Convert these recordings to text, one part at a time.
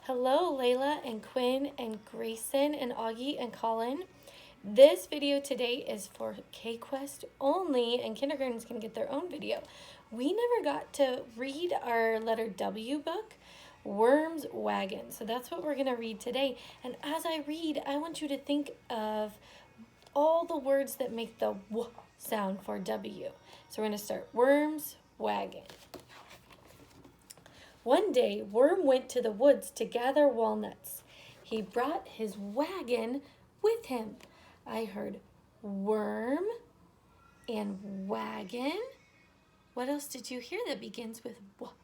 Hello, Layla and Quinn and Grayson and Augie and Colin. This video today is for K-Quest only, and kindergarten's going to get their own video. We never got to read our letter W book, Worm's Wagon. So that's what we're going to read today. And as I read, I want you to think of all the words that make the W sound for W. So we're going to start Worm's Wagon. One day, Worm went to the woods to gather walnuts. He brought his wagon with him. I heard worm and wagon. What else did you hear that begins with W?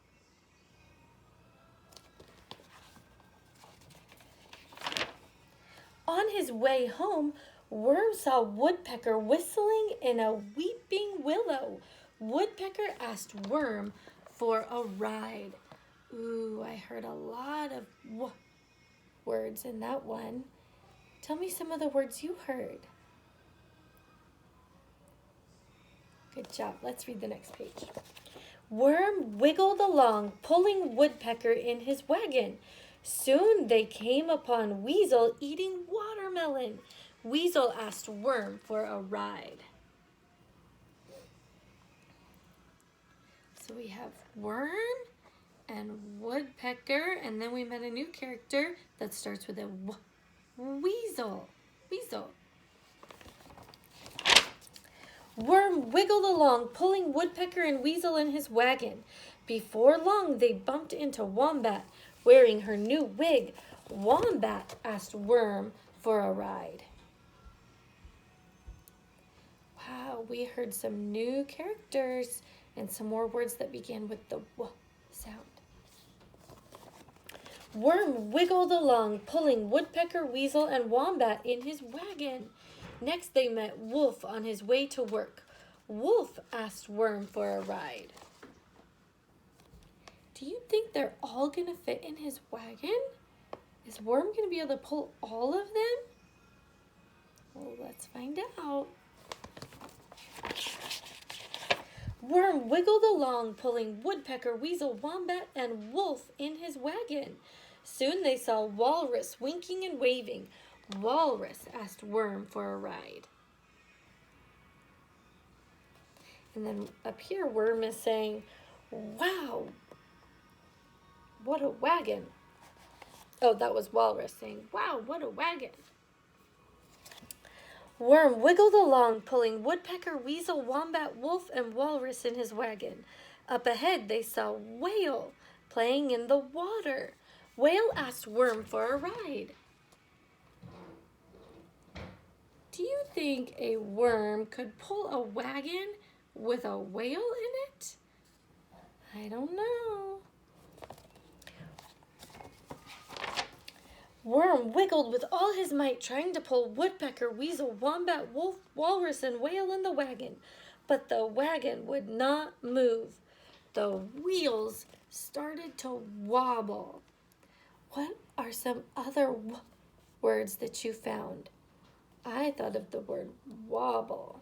On his way home, Worm saw Woodpecker whistling in a weeping willow. Woodpecker asked Worm for a ride. Ooh, I heard a lot of W words in that one. Tell me some of the words you heard. Good job. Let's read the next page. Worm wiggled along, pulling Woodpecker in his wagon. Soon they came upon Weasel eating watermelon. Weasel asked Worm for a ride. So we have Worm and Woodpecker, and then we met a new character that starts with a W. Weasel. Weasel. Worm wiggled along, pulling Woodpecker and Weasel in his wagon. Before long, they bumped into Wombat, wearing her new wig. Wombat asked Worm for a ride. Wow, we heard some new characters and some more words that begin with the W sound. Worm wiggled along, pulling Woodpecker, Weasel, and Wombat in his wagon. Next, they met Wolf on his way to work. Wolf asked Worm for a ride. Do you think they're all going to fit in his wagon? Is Worm going to be able to pull all of them? Well, let's find out. Worm wiggled along, pulling Woodpecker, Weasel, Wombat, and Wolf in his wagon. Soon they saw Walrus winking and waving. Walrus asked Worm for a ride. And then up here, Worm is saying, wow, what a wagon. Oh, that was Walrus saying, wow, what a wagon. Worm wiggled along, pulling Woodpecker, Weasel, Wombat, Wolf, and Walrus in his wagon. Up ahead, they saw Whale playing in the water. Whale asked Worm for a ride. Do you think a worm could pull a wagon with a whale in it? I don't know. Worm wiggled with all his might, trying to pull Woodpecker, Weasel, Wombat, Wolf, Walrus, and Whale in the wagon. But the wagon would not move. The wheels started to wobble. What are some other words that you found? I thought of the word wobble.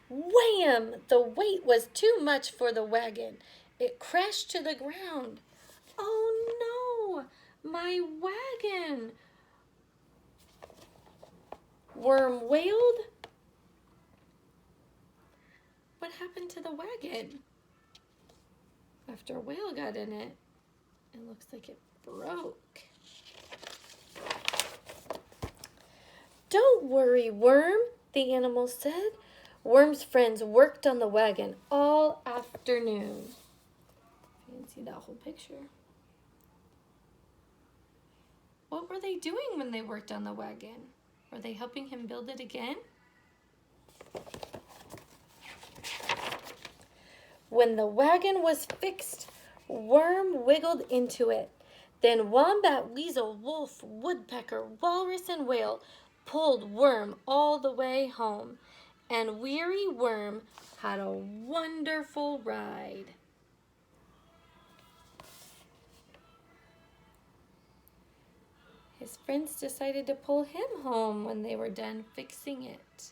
Wham! The weight was too much for the wagon. It crashed to the ground. Oh no! My wagon! Worm wailed. What happened to the wagon? After a whale got in it, it looks like it broke. Don't worry, Worm, the animal said. Worm's friends worked on the wagon all afternoon. You can see that whole picture. What were they doing when they worked on the wagon? Were they helping him build it again? When the wagon was fixed, Worm wiggled into it. Then Wombat, Weasel, Wolf, Woodpecker, Walrus, and Whale pulled Worm all the way home. And weary Worm had a wonderful ride. His friends decided to pull him home when they were done fixing it.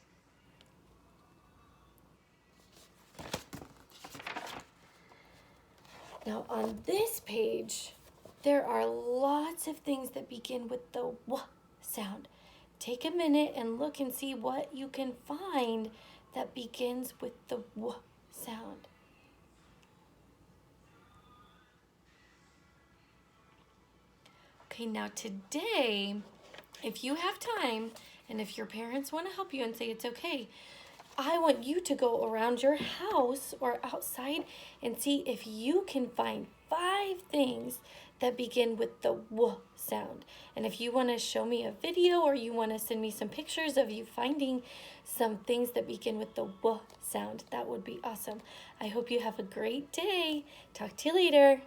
Now on this page, there are lots of things that begin with the W sound. Take a minute and look and see what you can find that begins with the W sound. Okay, now today, if you have time and if your parents want to help you and say it's okay, I want you to go around your house or outside and see if you can find 5 things that begin with the W sound. And if you want to show me a video or you want to send me some pictures of you finding some things that begin with the W sound, that would be awesome. I hope you have a great day. Talk to you later.